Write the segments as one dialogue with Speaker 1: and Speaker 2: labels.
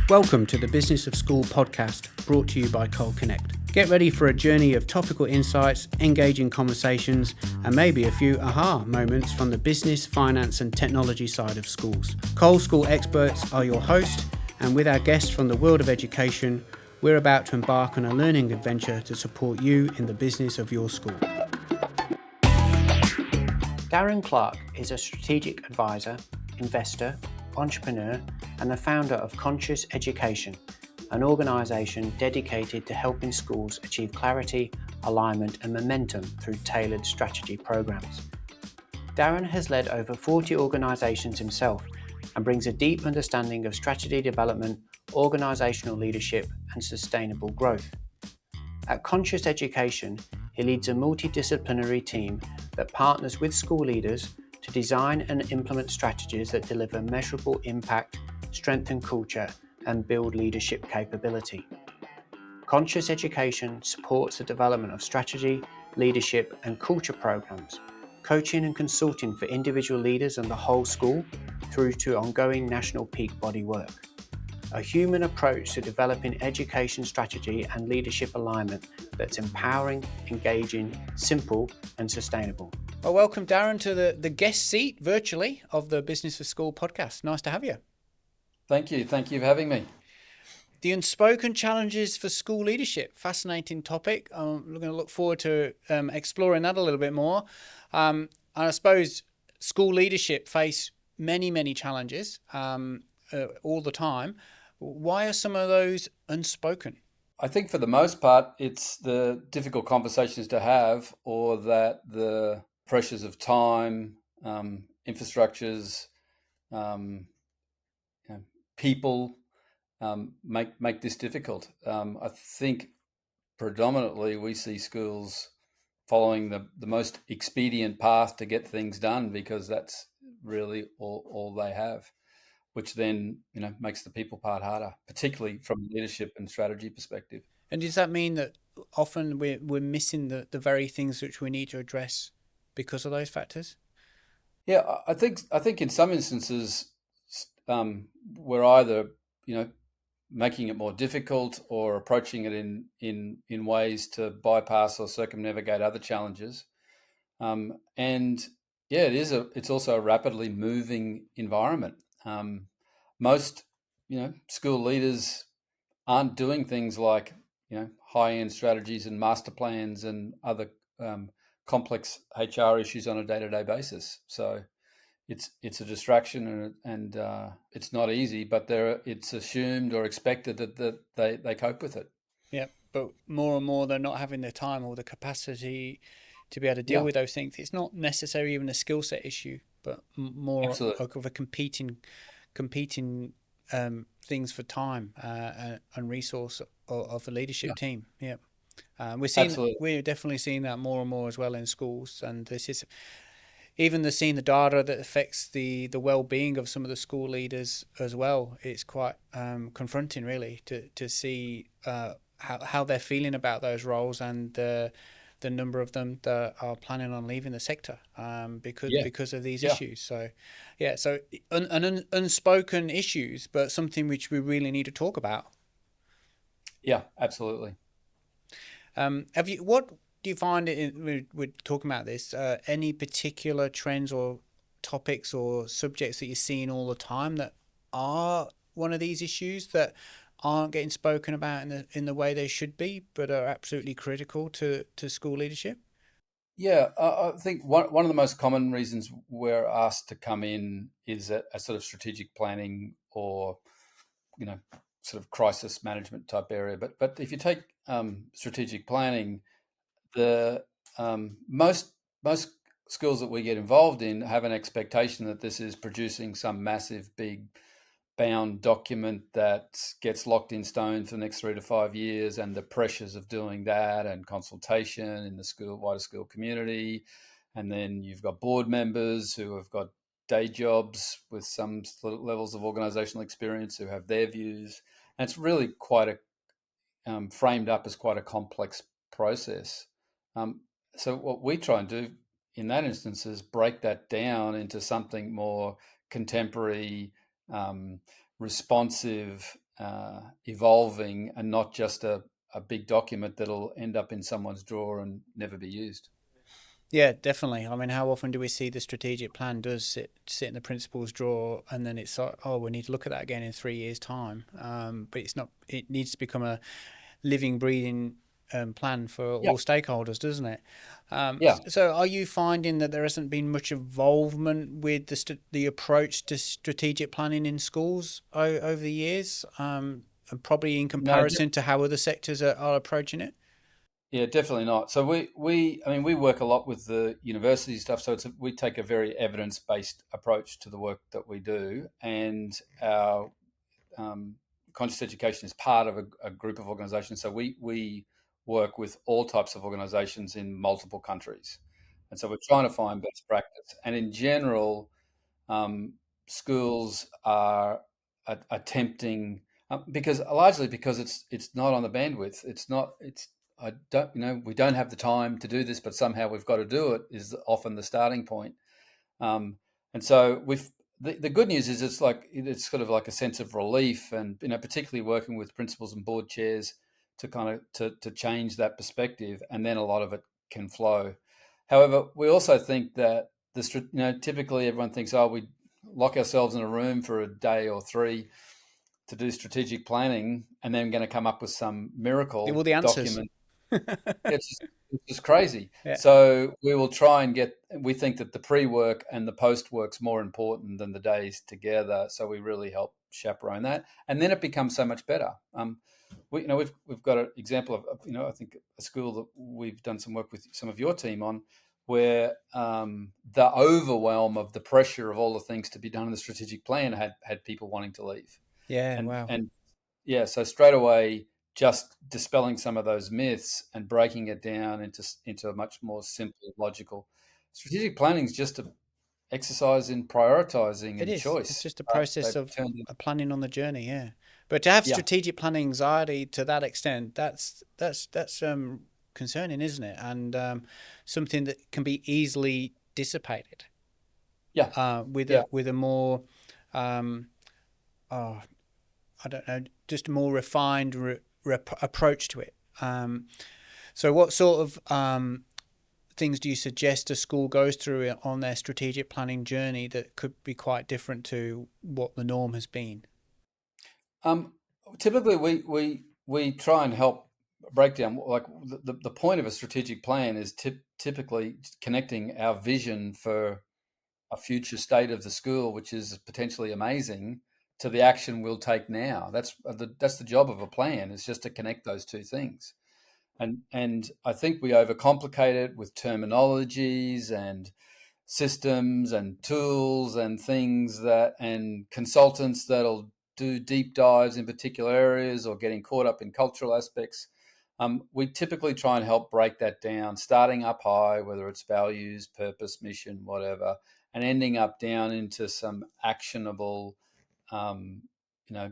Speaker 1: Welcome to the Business of School podcast, brought to you by Cole Connect. Get ready for a journey of topical insights, engaging conversations, and maybe a few aha moments from the business, finance, and technology side of schools. Cole School experts are your host, and with our guests from the world of education, we're about to embark on a learning adventure to support you in the business of your school. Darren Clark is a strategic advisor, investor, entrepreneur, and the founder of Conscious Education, an organisation dedicated to helping schools achieve clarity, alignment, and momentum through tailored strategy programs. Darren has led over 40 organisations himself and brings a deep understanding of strategy development, organisational leadership, and sustainable growth. At Conscious Education, he leads a multi-disciplinary team that partners with school leaders to design and implement strategies that deliver measurable impact, strengthen culture, and build leadership capability. Conscious Education supports the development of strategy, leadership, and culture programs, coaching and consulting for individual leaders and the whole school, through to ongoing national peak body work. A human approach to developing education strategy and leadership alignment that's empowering, engaging, simple, and sustainable. Well, welcome, Darren, to the guest seat virtually of the Business of School podcast. Nice to have you.
Speaker 2: Thank you. Thank you for having me.
Speaker 1: The unspoken challenges for school leadership. Fascinating topic. We're going to look forward to exploring that a little bit more. And I suppose school leadership face many challenges all the time. Why are some of those unspoken?
Speaker 2: I think for the most part, it's the difficult conversations to have, or that the pressures of time, infrastructures, people make this difficult. I think predominantly we see schools following the most expedient path to get things done, because that's really all they have, which then makes the people part harder, particularly from a leadership and strategy perspective.
Speaker 1: And does that mean that often we're missing the very things which we need to address because of those factors?
Speaker 2: Yeah, I think in some instances we're either making it more difficult or approaching it in ways to bypass or circumnavigate other challenges. And yeah, it's also a rapidly moving environment. Most school leaders aren't doing things like high-end strategies and master plans and other complex HR issues on a day-to-day basis. So it's a distraction, and it's not easy, but it's assumed or expected that they cope with it.
Speaker 1: Yeah, but more and more they're not having the time or the capacity to be able to deal with those things. It's not necessarily even a skill set issue, but more of a competing things for time and resource of the leadership team. Yeah, we're definitely seeing that more and more as well in schools, and this is even seeing the data that affects the well-being of some of the school leaders as well. It's quite confronting, really, to see how they're feeling about those roles and the number of them that are planning on leaving the sector because of these issues. So unspoken issues, but something which we really need to talk about.
Speaker 2: Yeah, absolutely.
Speaker 1: What do you find we're talking about this, any particular trends or topics or subjects that you're seeing all the time that are one of these issues that aren't getting spoken about in the way they should be, but are absolutely critical to school leadership?
Speaker 2: Yeah, I think one of the most common reasons we're asked to come in is a sort of strategic planning or sort of crisis management type area. But if you take strategic planning, the most schools that we get involved in have an expectation that this is producing some massive, big, bound document that gets locked in stone for the next 3 to 5 years, and the pressures of doing that and consultation in the wider school community. And then you've got board members who have got day jobs with some levels of organizational experience who have their views. And it's really quite framed up as quite a complex process. So what we try and do in that instance is break that down into something more contemporary, responsive, evolving and not just a big document that'll end up in someone's drawer and never be used.
Speaker 3: Yeah, definitely. I mean, how often do we see the strategic plan does sit in the principal's drawer, and then it's like, oh, we need to look at that again in 3 years' time. But it's not. It needs to become a living, breathing plan for
Speaker 2: Yeah,
Speaker 3: all stakeholders, doesn't it?
Speaker 2: yeah.
Speaker 3: So, are you finding that there hasn't been much involvement with the approach to strategic planning in schools over the years, and probably in
Speaker 2: No,
Speaker 3: comparison to how other sectors are approaching it?
Speaker 2: yeah, definitely not. So I mean, we work a lot with the university stuff. So we take a very evidence based approach to the work that we do, and our conscious education is part of a group of organisations. So we work with all types of organisations in multiple countries, and so we're trying to find best practice. And in general, um, schools are attempting because largely because it's not on the bandwidth. It's not. It's I don't we don't have the time to do this, but somehow we've got to do it. Is often the starting point. Um, and so the good news is it's sort of like a sense of relief, and particularly working with principals and board chairs to kind of to change that perspective, and then a lot of it can flow. However, we also think that typically everyone thinks, oh, we lock ourselves in a room for a day or three to do strategic planning, and then going to come up with some
Speaker 3: All
Speaker 2: miracle
Speaker 3: the answers.
Speaker 2: document. It's just crazy.
Speaker 3: Yeah.
Speaker 2: So we will try and we think that the pre-work and the post-work's more important than the days together. So we really help chaperone that. And then it becomes so much better. We've got an example of, I think a school that we've done some work with some of your team on where the overwhelm of the pressure of all the things to be done in the strategic plan had people wanting to leave.
Speaker 3: Yeah.
Speaker 2: And,
Speaker 3: Wow.
Speaker 2: and yeah, so straight away, just dispelling some of those myths and breaking it down into a much more simple, logical. Strategic planning is just an exercise in prioritizing
Speaker 3: It
Speaker 2: and
Speaker 3: is. It's
Speaker 2: choice.
Speaker 3: just a
Speaker 2: Right?
Speaker 3: process
Speaker 2: They've
Speaker 3: of
Speaker 2: turned in,
Speaker 3: planning on the journey. Yeah. But to have
Speaker 2: yeah,
Speaker 3: strategic planning anxiety to that extent, that's concerning, isn't it? And something that can be easily dissipated
Speaker 2: yeah,
Speaker 3: with
Speaker 2: yeah.
Speaker 3: a more um, oh, I don't know, just a more refined approach to it. So, what sort of things do you suggest a school goes through on their strategic planning journey that could be quite different to what the norm has been?
Speaker 2: Um, Typically, we try and help break down like the point of a strategic plan is typically connecting our vision for a future state of the school, which is potentially amazing, to the action we'll take now. That's the job of a plan, is just to connect those two things. And I think we overcomplicate it with terminologies and systems and tools and things and consultants that'll do deep dives in particular areas or getting caught up in cultural aspects. We typically try and help break that down, starting up high, whether it's values, purpose, mission, whatever, and ending up down into some actionable, um, you know,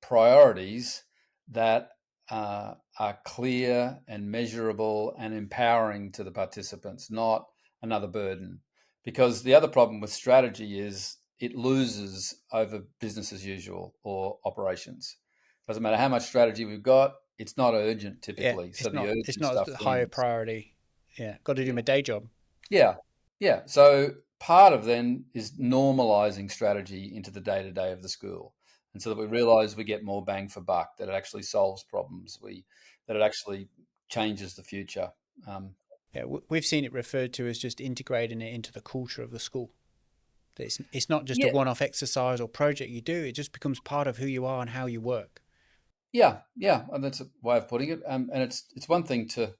Speaker 2: priorities that are clear and measurable and empowering to the participants, not another burden. Because the other problem with strategy is it loses over business as usual or operations. Doesn't matter how much strategy we've got, it's not urgent
Speaker 3: Yeah,
Speaker 2: typically. So the
Speaker 3: it's
Speaker 2: urgent
Speaker 3: not
Speaker 2: stuff
Speaker 3: a higher
Speaker 2: wins.
Speaker 3: priority. Yeah, got to do
Speaker 2: Yeah.
Speaker 3: my day job.
Speaker 2: Yeah. Yeah. So part of then is normalizing strategy into the day to day of the school. And so that we realize we get more bang for buck, that it actually solves problems, that it actually changes the future. Um,
Speaker 3: Yeah, we've seen it referred to as just integrating it into the culture of the school. It's not just a
Speaker 2: yeah.
Speaker 3: one-off exercise or project you do. It just becomes part of who you are and how you work.
Speaker 2: Yeah. Yeah. And that's a way of putting it. And it's one thing to,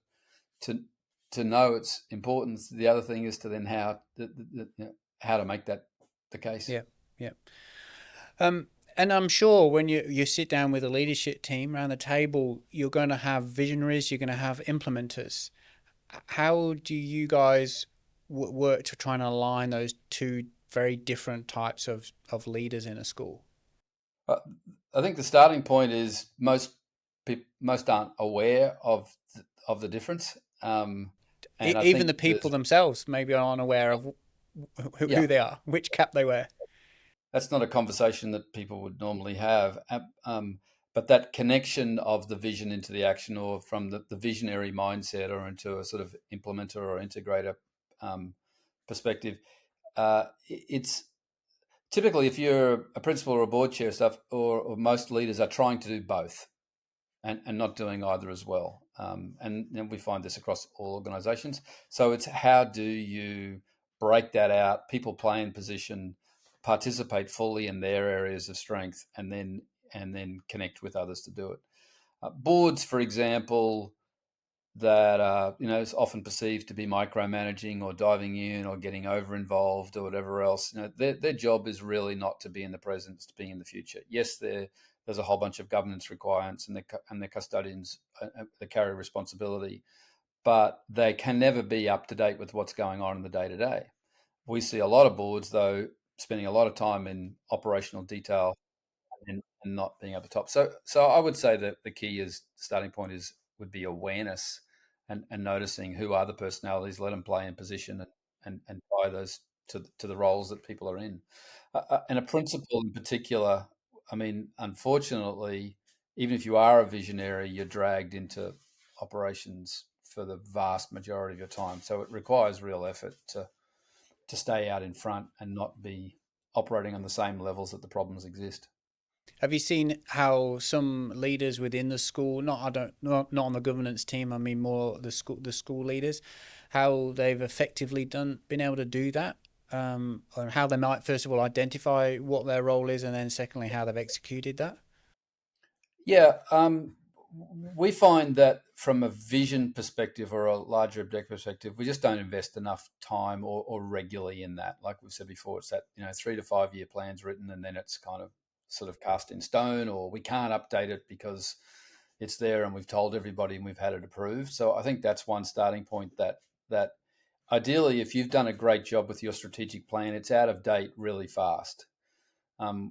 Speaker 2: to know its importance. The other thing is to then how to make that the case.
Speaker 3: Yeah, yeah. And I'm sure when you sit down with a leadership team around the table, you're going to have visionaries, you're going to have implementers. How do you guys work to try and align those two very different types of leaders in a school?
Speaker 2: Uh, I think the starting point is most aren't aware of the difference, and I
Speaker 3: Even
Speaker 2: think
Speaker 3: the people themselves maybe aren't aware of
Speaker 2: yeah,
Speaker 3: who they are, which cap they wear.
Speaker 2: that's not a conversation that people would normally have. but that connection of the vision into the action, or from the visionary mindset or into a sort of implementer or integrator perspective, it's typically, if you're a principal or a board chair stuff, or most leaders are trying to do both and not doing either as well. And we find this across all organizations. So it's how do you break that out, people play in position, participate fully in their areas of strength, and then connect with others to do it. Boards, for example, that is often perceived to be micromanaging or diving in or getting over involved or whatever else. Their job is really not to be in the present, it's to be in the future. Yes, there's a whole bunch of governance requirements, and the custodians they carry responsibility, but they can never be up to date with what's going on in the day to day. We see a lot of boards, though, spending a lot of time in operational detail and not being able to top. So I would say that the key starting point would be awareness and noticing who are the personalities, let them play in position, and tie those to the roles that people are in. And a principal in particular, I mean, unfortunately, even if you are a visionary, you're dragged into operations for the vast majority of your time. So it requires real effort to stay out in front and not be operating on the same levels that the problems exist.
Speaker 3: Have you seen how some leaders within the school, not on the governance team, I mean more the school leaders, how they've effectively been able to do that, or how they might first of all identify what their role is, and then secondly how they've executed that?
Speaker 2: Yeah, we find that from a vision perspective or a larger objective perspective, we just don't invest enough time or regularly in that. Like we've said before, it's that 3 to 5 year plans written, and then it's kind of sort of cast in stone, or we can't update it because it's there and we've told everybody and we've had it approved. So I think that's one starting point, that ideally, if you've done a great job with your strategic plan, it's out of date really fast.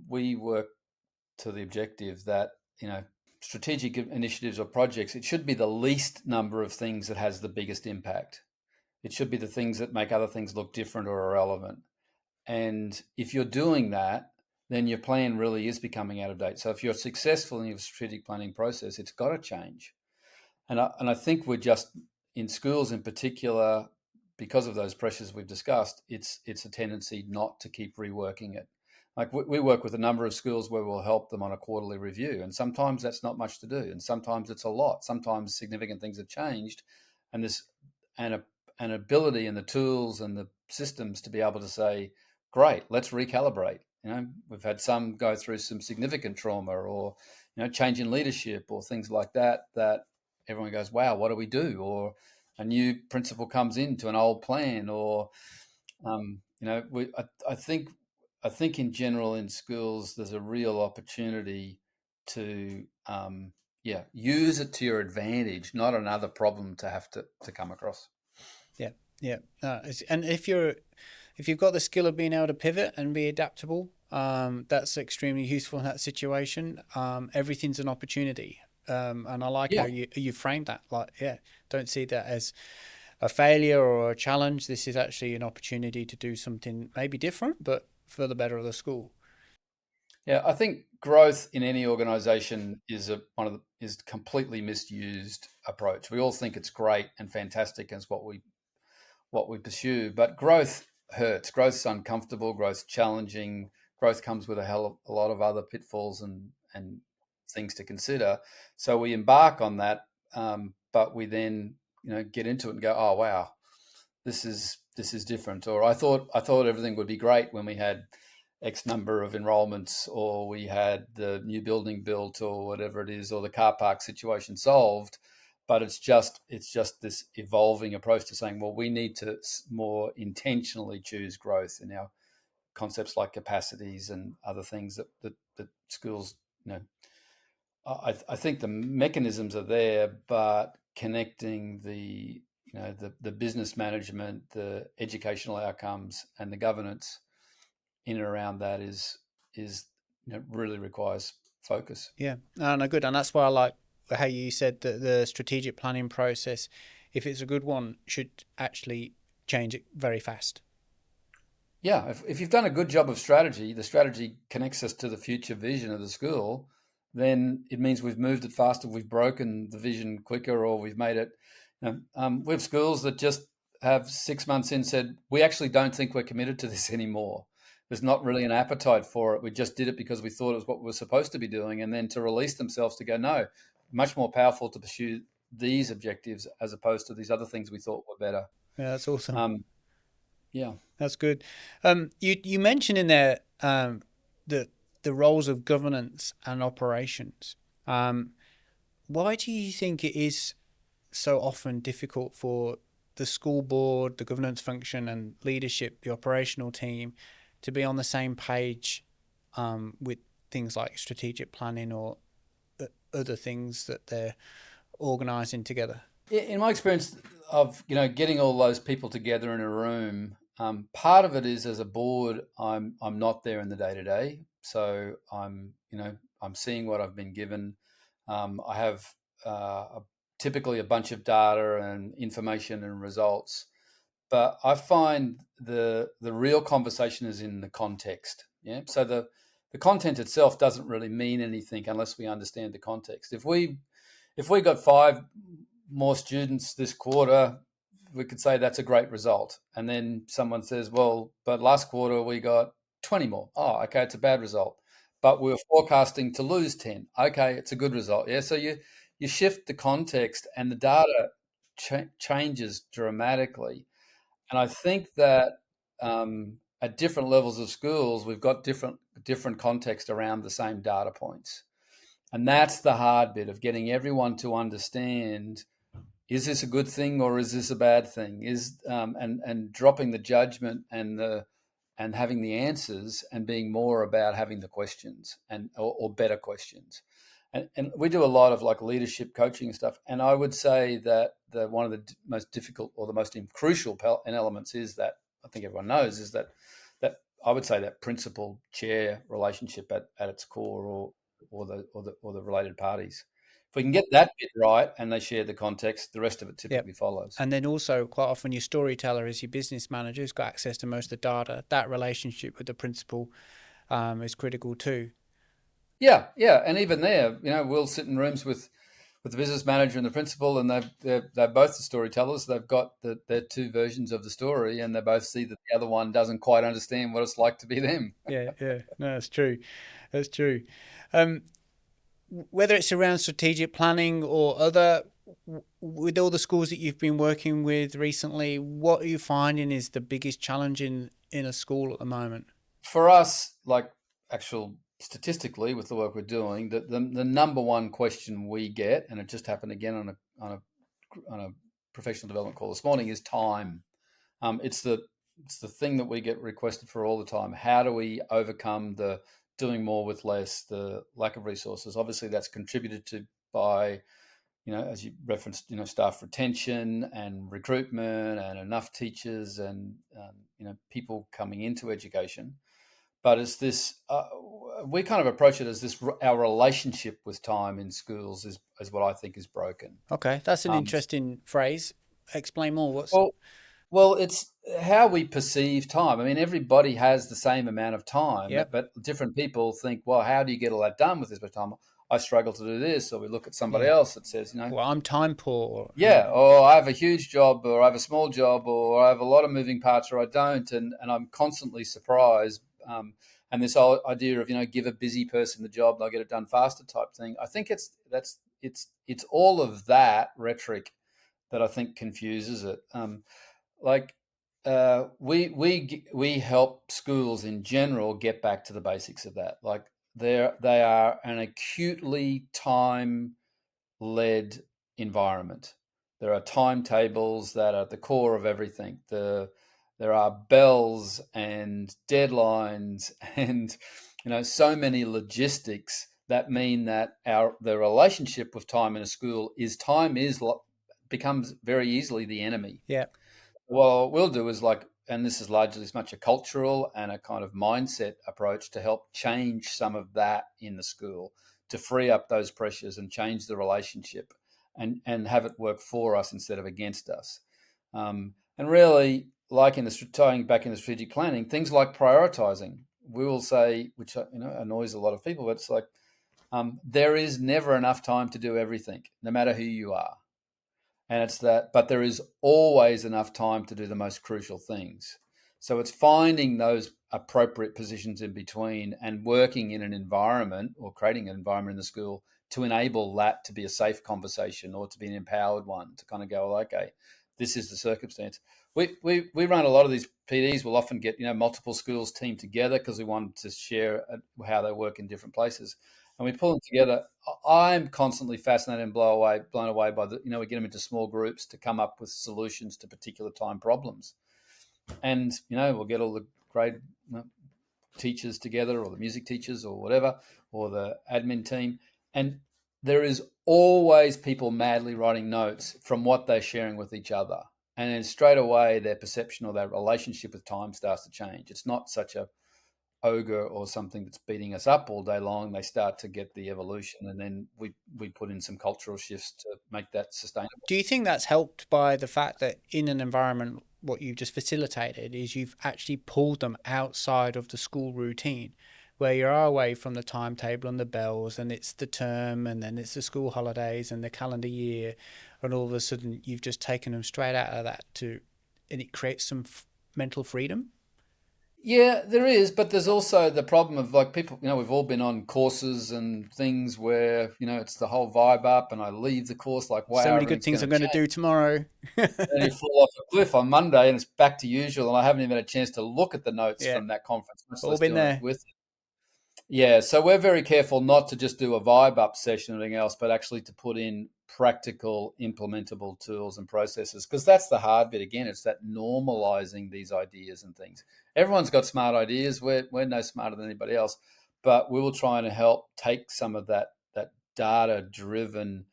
Speaker 2: We work to the objective that strategic initiatives or projects, it should be the least number of things that has the biggest impact. It should be the things that make other things look different or irrelevant. And if you're doing that, then your plan really is becoming out of date. So if you're successful in your strategic planning process, it's got to change. And I think we're just, in schools in particular, because of those pressures we've discussed, it's a tendency not to keep reworking it. Like we work with a number of schools where we'll help them on a quarterly review, and sometimes that's not much to do, and sometimes it's a lot. Sometimes significant things have changed, and an ability and the tools and the systems to be able to say, great, let's recalibrate. We've had some go through some significant trauma, or change in leadership or things like that everyone goes, wow, what do we do? Or a new principal comes into an old plan, or I think in general in schools there's a real opportunity to use it to your advantage, not another problem to have to come across.
Speaker 3: Yeah. And if you've got the skill of being able to pivot and be adaptable, that's extremely useful in that situation. Everything's an opportunity. And I like how you framed that. Don't see that as a failure or a challenge. This is actually an opportunity to do something maybe different, but for the better of the school.
Speaker 2: Yeah, I think growth in any organization is is completely misused approach. We all think it's great and fantastic, and it's what we pursue, but growth hurts. Growth's uncomfortable. Growth's challenging. Growth comes with a lot of other pitfalls and things to consider. So we embark on that, but we then get into it and go, oh wow, this is different. Or I thought everything would be great when we had X number of enrollments, or we had the new building built, or whatever it is, or the car park situation solved. But it's just this evolving approach to saying, well, we need to more intentionally choose growth in our concepts like capacities and other things that schools, I think the mechanisms are there, but connecting the business management, the educational outcomes, and the governance in and around that is really requires focus.
Speaker 3: Yeah, no, good, and that's why I like how you said that the strategic planning process, if it's a good one, should actually change it very fast.
Speaker 2: Yeah, if you've done a good job of strategy, the strategy connects us to the future vision of the school, then it means we've moved it faster, we've broken the vision quicker, or we've made it. We have schools that just have 6 months in said, we actually don't think we're committed to this anymore. There's not really an appetite for it. We just did it because we thought it was what we were supposed to be doing. And then to release themselves to go, no, much more powerful to pursue these objectives as opposed to these other things we thought were better.
Speaker 3: Yeah, that's awesome.
Speaker 2: Yeah.
Speaker 3: That's good. You mentioned in there the roles of governance and operations. Why do you think it is so often difficult for the school board, the governance function and leadership, the operational team, to be on the same page with things like strategic planning or other things that they're organising together?
Speaker 2: In my experience of getting all those people together in a room, part of it is, as a board, I'm not there in the day to day, so I'm seeing what I've been given. I have typically a bunch of data and information and results, but I find the real conversation is in the context. Yeah, so the content itself doesn't really mean anything unless we understand the context. If we got 5 more students this quarter, we could say that's a great result. And then someone says, well, but last quarter we got 20 more. Oh, okay, it's a bad result. But we were forecasting to lose 10. Okay, it's a good result. Yeah, so you shift the context and the data changes dramatically. And I think that at different levels of schools, we've got different context around the same data points. And that's the hard bit of getting everyone to understand, is this a good thing or is this a bad thing? And dropping the judgment and having the answers and being more about having the questions or better questions. And we do a lot of like leadership coaching and stuff. And I would say that one of the most difficult or the most crucial elements is that, I think everyone knows, is that I would say that principal chair relationship at its core, or the related parties. If we can get that bit right and they share the context, the rest of it typically follows.
Speaker 3: And then also quite often your storyteller is your business manager who's got access to most of the data. That relationship with the principal is critical too.
Speaker 2: Yeah. And even there, we'll sit in rooms with the business manager and the principal, and they're both the storytellers. They've got their 2 versions of the story, and they both see that the other one doesn't quite understand what it's like to be them.
Speaker 3: Yeah. No, that's true. That's true. Whether it's around strategic planning or other, with all the schools that you've been working with recently, what are you finding is the biggest challenge in a school at the moment?
Speaker 2: For us, like statistically, with the work we're doing, the number one question we get, and it just happened again on a professional development call this morning, is time. It's the thing that we get requested for all the time. How do we overcome the doing more with less, the lack of resources? Obviously, that's contributed to by, as you referenced, staff retention and recruitment and enough teachers and, people coming into education. But it's this, we kind of approach it as this, our relationship with time in schools is what I think is broken.
Speaker 3: Okay, that's an interesting phrase. Explain more.
Speaker 2: Well, it's how we perceive time. I mean, everybody has the same amount of time, but different people think, well, how do you get all that done with this much time? I struggle to do this. Or we look at somebody else that says,
Speaker 3: well, I'm time poor.
Speaker 2: Or I have a huge job, or I have a small job, or I have a lot of moving parts, or I don't. And I'm constantly surprised. And this whole idea of, give a busy person the job, they'll get it done faster type thing. I think it's all of that rhetoric that I think confuses it. We help schools in general get back to the basics of that. Like they are an acutely time-led environment. There are timetables that are at the core of everything. There are bells and deadlines and so many logistics that mean that the relationship with time in a school becomes very easily the enemy.
Speaker 3: Yeah.
Speaker 2: What we'll do is and this is largely as much a cultural and a kind of mindset approach to help change some of that in the school, to free up those pressures and change the relationship and have it work for us instead of against us. And really, like tying back in the strategic planning, things like prioritizing, we will say, which annoys a lot of people, but it's like, There is never enough time to do everything, no matter who you are. And it's that, but there is always enough time to do the most crucial things. So it's finding those appropriate positions in between and working in an environment or creating an environment in the school to enable that to be a safe conversation or to be an empowered one to kind of go, well, okay, this is the circumstance. We run a lot of these PDs. We'll often get, multiple schools teamed together because we want to share how they work in different places. And we pull them together. I'm constantly fascinated and blown away by we get them into small groups to come up with solutions to particular time problems. And, we'll get all the grade teachers together, or the music teachers or whatever, or the admin team. And there is always people madly writing notes from what they're sharing with each other. And then straight away, their perception or their relationship with time starts to change. It's not such a ogre or something that's beating us up all day long. They start to get the evolution, and then we put in some cultural shifts to make that sustainable.
Speaker 3: Do you think that's helped by the fact that in an environment, what you've just facilitated is you've actually pulled them outside of the school routine, where you are away from the timetable and the bells, and it's the term, and then it's the school holidays and the calendar year, and all of a sudden you've just taken them straight out of that and it creates some mental freedom?
Speaker 2: Yeah, there is, but there's also the problem of people, we've all been on courses and things where, it's the whole vibe up, and I leave the course like, wow.
Speaker 3: So many good things I'm going to do tomorrow.
Speaker 2: And you fall off a cliff on Monday and it's back to usual, and I haven't even had a chance to look at the notes from that conference.
Speaker 3: All been there.
Speaker 2: Yeah, so we're very careful not to just do a vibe up session or anything else, but actually to put in practical, implementable tools and processes, because that's the hard bit. Again, it's that normalizing these ideas and things. Everyone's got smart ideas. We're no smarter than anybody else, but we will try and help take some of that data-driven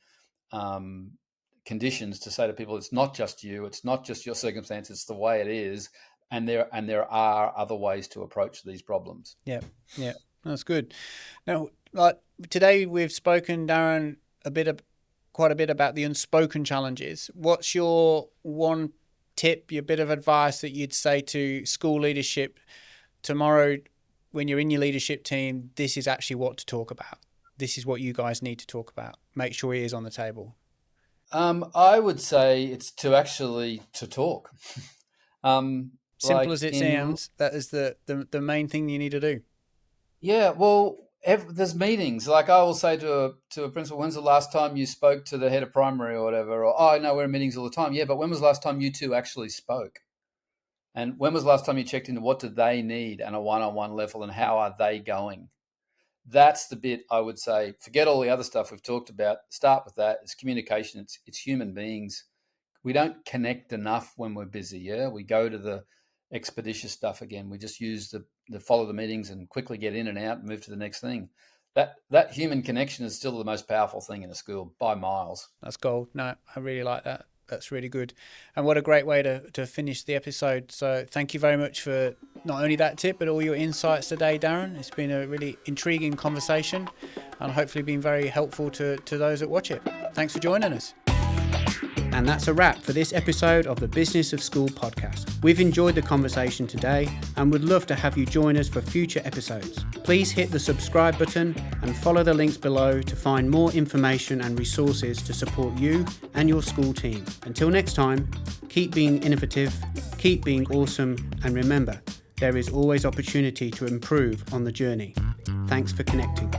Speaker 2: conditions to say to people, it's not just you, it's not just your circumstance, it's the way it is, and there are other ways to approach these problems.
Speaker 3: Yeah. That's good. Now, today we've spoken, Darren, quite a bit about the unspoken challenges. What's your one tip, your bit of advice that you'd say to school leadership tomorrow when you're in your leadership team? This is actually what to talk about. This is what you guys need to talk about. Make sure it is on the table.
Speaker 2: I would say it's to talk.
Speaker 3: Simple as it sounds, that is the main thing you need to do.
Speaker 2: Yeah, well, there's meetings. Like I will say to a principal, when's the last time you spoke to the head of primary or whatever? Or, oh, no, we're in meetings all the time. Yeah, but when was the last time you two actually spoke? And when was the last time you checked into what do they need on a one-on-one level, and how are they going? That's the bit I would say. Forget all the other stuff we've talked about. Start with that. It's communication. It's human beings. We don't connect enough when we're busy. Yeah, we go to the expeditious stuff again. We just use the follow the meetings and quickly get in and out and move to the next thing. That human connection is still the most powerful thing in a school by miles.
Speaker 3: That's gold. No, I really like that. That's really good. And what a great way to finish the episode. So thank you very much for not only that tip, but all your insights today, Darren. It's been a really intriguing conversation and hopefully been very helpful to those that watch it. Thanks for joining us. And that's a wrap for this episode of the Business of School podcast. We've enjoyed the conversation today and would love to have you join us for future episodes. Please hit the subscribe button and follow the links below to find more information and resources to support you and your school team. Until next time, keep being innovative, keep being awesome, and remember, there is always opportunity to improve on the journey. Thanks for connecting.